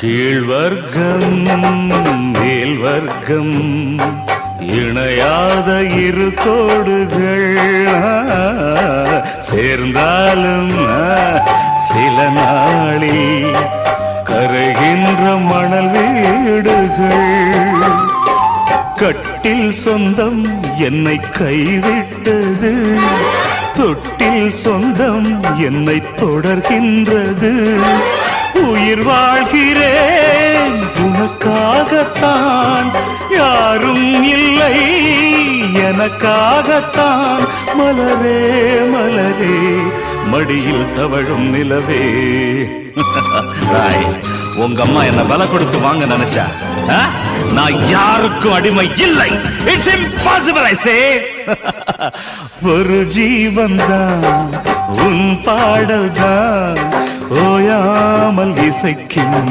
கீழ்வர்க்கம் மேல்வர்க்கம் இணையாத இரு கோடுகள் சேர்ந்தாலும் சில நாளில் கரைகின்ற மணல் வீடுகள். கட்டில் சொந்தம் என்னை கைவிட்டது, தொட்டில் சொந்தம் என்னை தொடர்கின்றது. உயிர் வாழ்கிறேன் உனக்காகத்தான், யாரும் இல்லை எனக்காகத்தான். மலரே மலரே மடியில் தவழும் நிலவே. உங்க அம்மா என்ன பல கொடுத்து வாங்க நினைச்சா, நான் யாருக்கும் அடிமை இல்லை. இட்ஸ் இம்பாசிபிள் ஐ சே. ஒரு ஜீவன் தான் உன் பாடல் தான் ஓயாமல் இசைக்கும்.